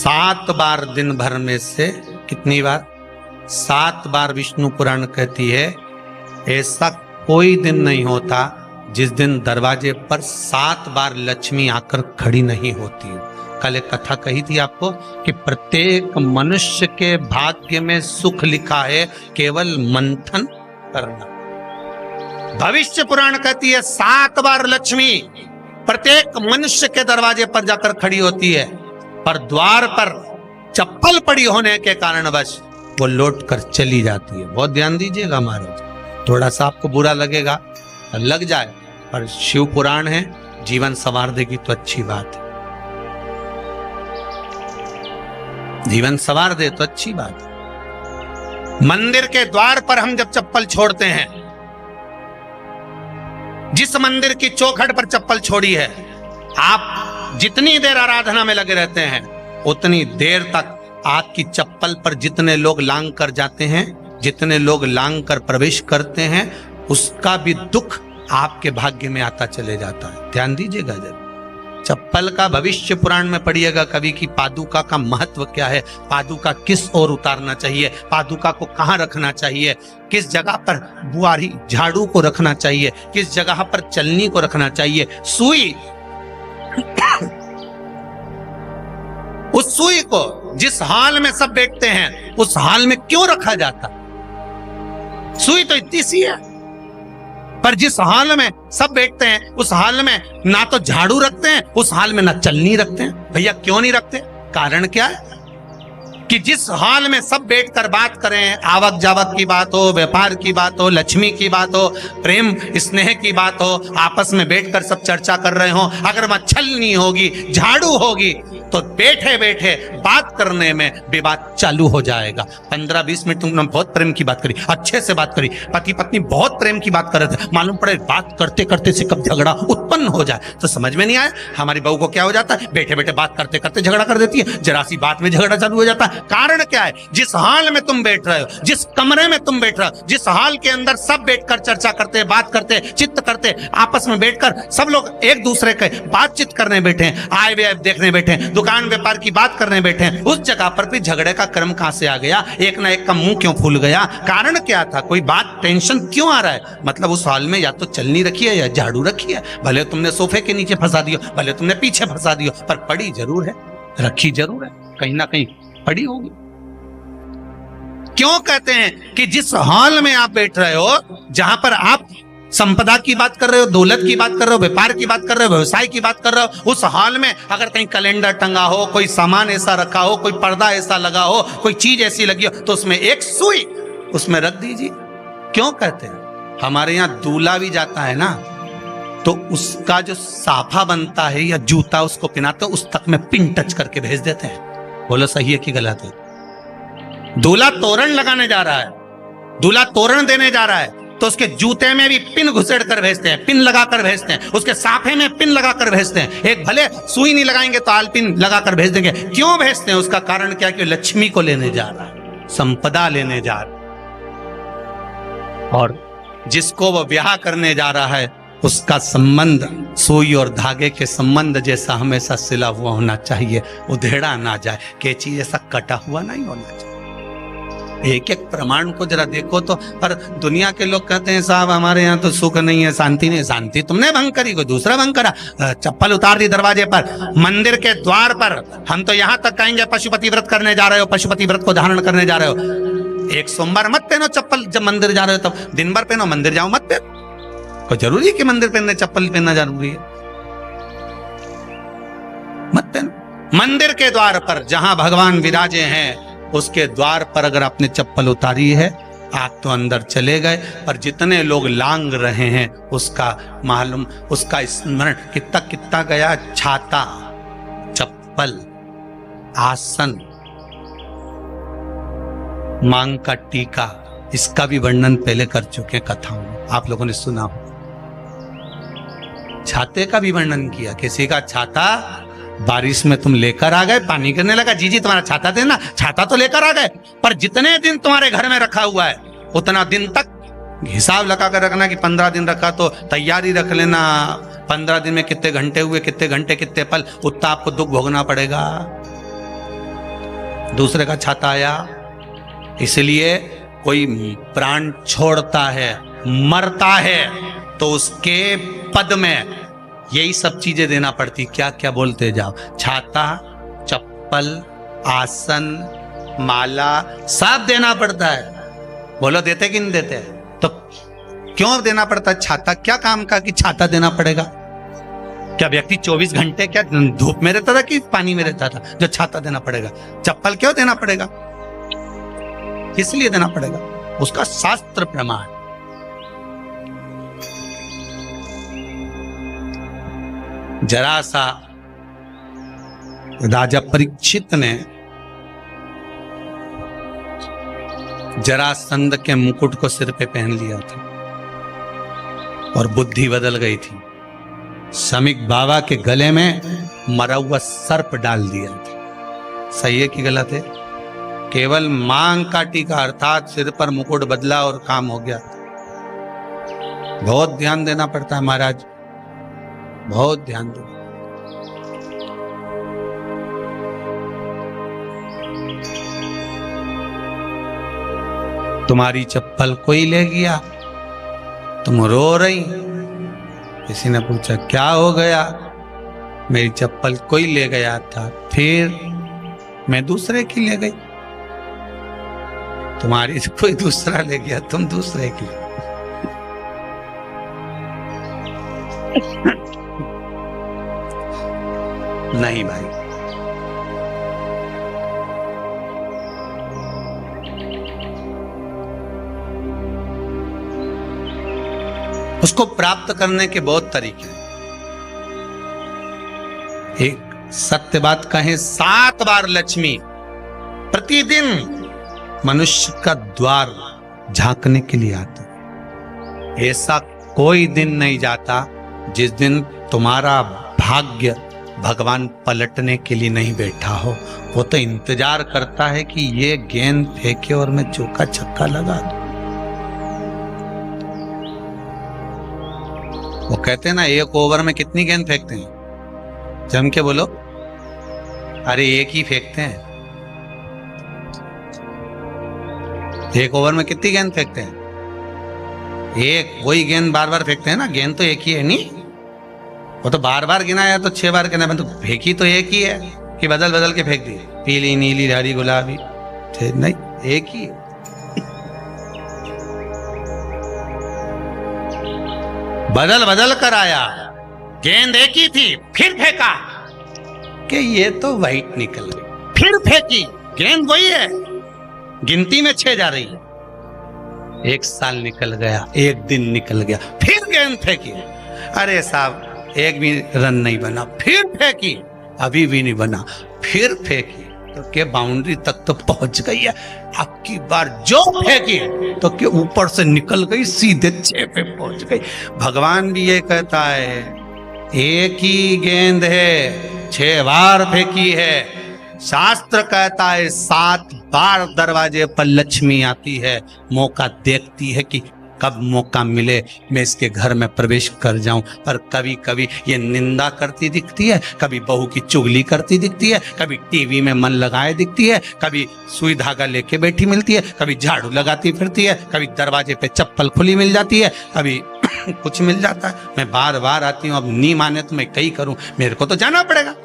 7 बार दिन भर में से, कितनी बार? 7 बार विष्णु पुराण कहती है ऐसा कोई दिन नहीं होता जिस दिन दरवाजे पर 7 बार लक्ष्मी आकर खड़ी नहीं होती। कल एक कथा कही थी आपको कि प्रत्येक मनुष्य के भाग्य में सुख लिखा है, केवल मंथन करना। भविष्य पुराण कहती है 7 बार लक्ष्मी प्रत्येक मनुष्य के दरवाजे पर जाकर खड़ी होती है, पर द्वार पर चप्पल पड़ी होने के कारणवश वो लौट कर चली जाती है। बहुत ध्यान दीजिएगा महाराज, थोड़ा सा आपको बुरा लगेगा, लग जाए, पर शिव पुराण है, जीवन संवार देगी तो अच्छी बात है, जीवन संवार दे तो अच्छी बात है। मंदिर के द्वार पर हम जब चप्पल छोड़ते हैं, जिस मंदिर की चौखट पर चप्पल छोड़ी है, आप जितनी देर आराधना में लगे रहते हैं उतनी देर तक आपकी चप्पल पर जितने लोग लांग कर जाते हैं, जितने लोग लांग कर प्रवेश करते हैं, उसका भी दुख आपके भाग्य में आता चले जाता है। ध्यान दीजिएगा जरा, चप्पल का भविष्य पुराण में पढ़िएगा कभी कि पादुका का महत्व क्या है, पादुका किस ओर उतारना चाहिए, पादुका को कहाँ रखना चाहिए, किस जगह पर बुआरी झाड़ू को रखना चाहिए, किस जगह पर चलनी को रखना चाहिए, सुई उस सुई को जिस हाल में सब बैठते हैं उस हाल में क्यों रखा जाता? सुई तो इतनी सी है, पर जिस हाल में सब बैठते हैं उस हाल में ना तो झाड़ू रखते हैं, उस हाल में ना चलनी रखते हैं। भैया क्यों नहीं रखते? कारण क्या है कि जिस हाल में सब बैठकर बात करें, आवक जावक की बात हो, व्यापार की बात हो, लक्ष्मी की बात हो, प्रेम स्नेह की बात हो, आपस में बैठकर सब चर्चा कर रहे हो, अगर वहां छलनी होगी, झाड़ू होगी, तो बैठे बैठे बात करने में विवाद चालू हो जाएगा। 15-20 मिनट तुमने बहुत प्रेम की बात करी, अच्छे से बात करी, पति पत्नी बहुत प्रेम की बात कर रहे थे, मालूम पड़े बात करते करते से कब झगड़ा उत्पन्न हो जाए तो समझ में नहीं आया। हमारी बहू को क्या हो जाता है, बैठे बैठे बात करते करते झगड़ा कर देती है, जरा सी बात में झगड़ा चालू हो जाता है। कारण क्या है? जिस हाल में तुम बैठ रहे हो, जिस कमरे में तुम बैठ रहे हो, जिस हाल के अंदर सब बैठकर चर्चा करते, बात करते, चित्त करते, आपस में बैठकर सब लोग एक दूसरे के बातचीत करने बैठे हैं, आए वे देखने बैठे हैं, दुकान व्यापार की बात करने बैठे हैं, उस जगह पर भी झगड़े का क्रम कहां से आ गया? एक ना एक का मुंह क्यों फूल गया? कारण क्या था? कोई बात टेंशन क्यों आ रहा है? मतलब उस हाल में या तो चलनी रखी है या झाड़ू रखी है, भले तुमने सोफे के नीचे फंसा दियो, भले तुमने पीछे फंसा दियो, पर पड़ी जरूर है, रखी जरूर है, कहीं ना कहीं पड़ी होगी। क्यों कहते हैं कि जिस हॉल में आप बैठ रहे हो, जहां पर आप संपदा की बात कर रहे हो, दौलत की बात कर रहे हो, व्यापार की बात कर रहे हो, व्यवसाय की बात कर रहे हो, उस हॉल में अगर कहीं कैलेंडर टंगा हो, कोई सामान ऐसा रखा हो, कोई पर्दा ऐसा लगा हो, कोई चीज ऐसी लगी हो, तो उसमें एक सुई उसमें रख दीजिए। क्यों कहते हैं? हमारे यहाँ दूल्हा भी जाता है ना, तो उसका जो साफा बनता है या जूता उसको पहनाते हो, उस तक में पिन टच करके भेज देते हैं। बोलो सही है कि गलत है? दूल्हा तोरण लगाने जा रहा है, दूल्हा तोरण देने जा रहा है, तो उसके जूते में भी पिन घुसेड़ कर भेजते हैं, पिन लगा कर भेजते हैं, उसके साफे में पिन लगा कर भेजते हैं। एक भले सुई नहीं लगाएंगे तो आल पिन लगा कर भेज देंगे। क्यों भेजते हैं? उसका कारण क्या? कि लक्ष्मी को लेने जा रहा है, संपदा लेने जा रहा है, और जिसको वो ब्याह करने जा रहा है उसका संबंध सुई और धागे के संबंध जैसा हमेशा सिला हुआ होना चाहिए, उधेड़ा ना जाए, कैंची जैसा कटा हुआ नहीं होना चाहिए। एक एक प्रमाण को जरा देखो तो। पर दुनिया के लोग कहते हैं साहब हमारे यहाँ तो सुख नहीं है, शांति नहीं। शांति तुमने भंग करी, कोई दूसरा भंग करा। चप्पल उतार दी दरवाजे पर, मंदिर के द्वार पर। हम तो यहाँ तक कहेंगे पशुपति व्रत करने जा रहे हो, पशुपति व्रत को धारण करने जा रहे हो, एक सोमवार मत पहनो चप्पल। जब मंदिर जा रहे हो तब दिन भर पहनो, मंदिर जाओ मत पहनो। कोई जरूरी है कि मंदिर पहनने चप्पल पहनना जरूरी है? मत पहनो। मंदिर के द्वार पर जहां भगवान विराजे हैं उसके द्वार पर अगर आपने चप्पल उतारी है, आप तो अंदर चले गए, पर जितने लोग लांग रहे हैं उसका मालूम, उसका स्मरण कितना कितना गया। छाता, चप्पल, आसन, मांग का टीका, इसका भी वर्णन पहले कर चुके कथाओं में, आप लोगों ने सुना हो। छाते का भी वर्णन किया। किसी का छाता बारिश में तुम लेकर आ गए, पानी गिरने लगा, जी तुम्हारा छाता देना, छाता तो लेकर आ गए, पर जितने दिन तुम्हारे घर में रखा हुआ है उतना दिन तक हिसाब लगा कर रखना कि 15 दिन रखा तो तैयारी रख लेना। 15 दिन में कितने घंटे हुए, कितने घंटे कितने पल, उतना आपको दुख भोगना पड़ेगा। दूसरे का छाता आया। इसलिए कोई प्राण छोड़ता है, मरता है, तो उसके पद में यही सब चीजें देना पड़ती। क्या क्या बोलते जाओ, छाता, चप्पल, आसन, माला, सब देना पड़ता है। बोलो देते कि नहीं देते? तो क्यों देना पड़ता है छाता? क्या काम का कि छाता देना पड़ेगा? क्या व्यक्ति 24 घंटे क्या धूप में रहता था कि पानी में रहता था जो छाता देना पड़ेगा? चप्पल क्यों देना पड़ेगा? किस लिए देना पड़ेगा? उसका शास्त्र प्रमाण। जरा सा राजा परीक्षित ने जरासंध के मुकुट को सिर पे पहन लिया था और बुद्धि बदल गई थी। समीक बाबा के गले में मरा हुआ सर्प डाल दिया था। सही है कि गलत है? केवल मांग काटी का अर्थात सिर पर मुकुट बदला और काम हो गया। बहुत ध्यान देना पड़ता है महाराज, बहुत ध्यान दो। तुम्हारी चप्पल कोई ले गया, तुम रो रही। किसी ने पूछा क्या हो गया? मेरी चप्पल कोई ले गया था, फिर मैं दूसरे की ले गई। तुम्हारी कोई दूसरा ले गया, तुम दूसरे की। नहीं भाई, उसको प्राप्त करने के बहुत तरीके हैं। एक सत्य बात कहें, 7 बार लक्ष्मी प्रतिदिन मनुष्य का द्वार झांकने के लिए आती है। ऐसा कोई दिन नहीं जाता जिस दिन तुम्हारा भाग्य भगवान पलटने के लिए नहीं बैठा हो। वो तो इंतजार करता है कि ये गेंद फेंके और मैं चौका छक्का लगा दूं। वो कहते हैं ना, 1 ओवर में कितनी गेंद फेंकते हैं? जम के बोलो। अरे 1 ही फेंकते हैं। 1 ओवर में कितनी गेंद फेंकते हैं? 1। वही गेंद बार बार फेंकते हैं ना। गेंद तो 1 ही है नहीं। वो तो बार बार गिनाया तो 6 बार गिना, तो फेंकी तो 1 ही है कि बदल बदल के फेंक दी। पीली, नीली, हरी, गुलाबी, नहीं, 1 ही है। बदल बदल कर आया, गेंद 1 ही थी, फिर फेंका कि ये तो वाइट निकल गई, फिर फेंकी, गेंद वही है, गिनती में 6 जा रही है। 1 साल निकल गया, 1 दिन निकल गया, फिर गेंद फेंकी। अरे साहब 1 भी रन नहीं बना, फिर फेंकी, अभी भी नहीं बना, फिर फेंकी तो के बाउंड्री तक तो पहुंच गई है। अब की बार जो फेंकी तो के ऊपर से निकल गई, सीधे 6 पे पहुंच गई। भगवान भी ये कहता है, 1 ही गेंद है, 6 बार फेंकी है। शास्त्र कहता है 7 बार दरवाजे पर लक्ष्मी आती है, मौका देखती है कि कब मौका मिले मैं इसके घर में प्रवेश कर जाऊं। पर कभी कभी ये निंदा करती दिखती है, कभी बहू की चुगली करती दिखती है, कभी टीवी में मन लगाए दिखती है, कभी सुई धागा लेके बैठी मिलती है, कभी झाड़ू लगाती फिरती है, कभी दरवाजे पे चप्पल खुली मिल जाती है, कभी कुछ मिल जाता है। मैं बार बार आती हूँ, अब नहीं माने तो मैं कई करूं, मेरे को तो जाना पड़ेगा।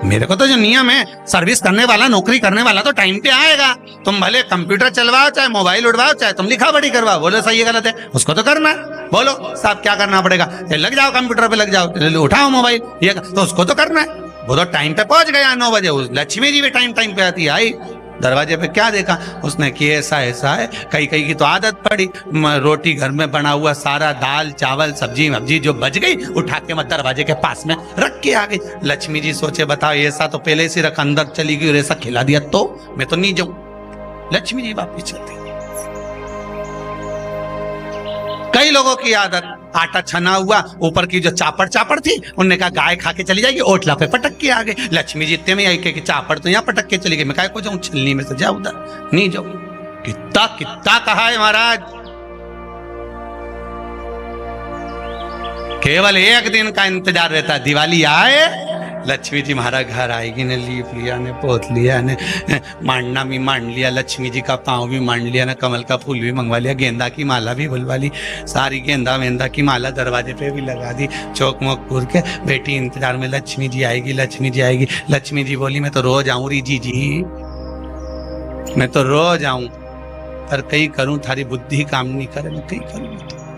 मेरे को तो जो नियम है, सर्विस करने वाला, नौकरी करने वाला तो टाइम पे आएगा। तुम भले कंप्यूटर चलवाओ, चाहे मोबाइल उड़वाओ, चाहे तुम लिखा पढ़ी करवाओ, बोलो सही है गलत है, उसको तो करना है। बोलो साहब क्या करना पड़ेगा? लग जाओ कंप्यूटर पे, लग जाओ, उठाओ मोबाइल, ये तो उसको तो करना है। वो तो टाइम पे पहुंच गया 9 बजे। लक्ष्मी जी भी टाइम पे आती है। आई दरवाजे पे क्या देखा उसने कि ऐसा ऐसा है। कई की तो आदत पड़ी, रोटी घर में बना हुआ सारा दाल चावल सब्जी वब्जी जो बच गई, उठा के मैं दरवाजे के पास में रख के आ गई। लक्ष्मी जी सोचे बताओ, ऐसा तो पहले से रख, अंदर चली गई और ऐसा खिला दिया तो मैं तो नहीं जाऊं। लक्ष्मी जी वापिस चलती। कई लोगों की आदत, आटा छना हुआ, ऊपर की जो चापड़ थी, उनने कहा गाय खा के चली जाएगी, ओटला पे पटक के आ गए। लक्ष्मी जी इतने में आई कि चापड़ तो यहाँ पटक के चली गई। मैं काय को जाऊं, छिलनी में से जा उधर, नहीं जाऊं। कितना कहा है महाराज, केवल 1 दिन का इंतजार रहता है। दिवाली आए लक्ष्मी जी हमारा घर आएगी ने, लीप लिया ने, पोत लिया ने, मांडना भी मांड लिया, लक्ष्मी जी का पाँव भी मांड लिया ना, कमल का फूल भी मंगवा लिया, गेंदा की माला भी बुलवा ली, सारी गेंदा वेंदा की माला दरवाजे पे भी लगा दी, चौक मोक पूर के बेटी इंतजार में, लक्ष्मी जी आएगी, लक्ष्मी जी आएगी। लक्ष्मी जी बोली मैं तो रोज आऊं री जी, मैं तो रोज आऊं, पर कहीं करूं थारी बुद्धि काम नहीं करे, मैं कहीं करूं।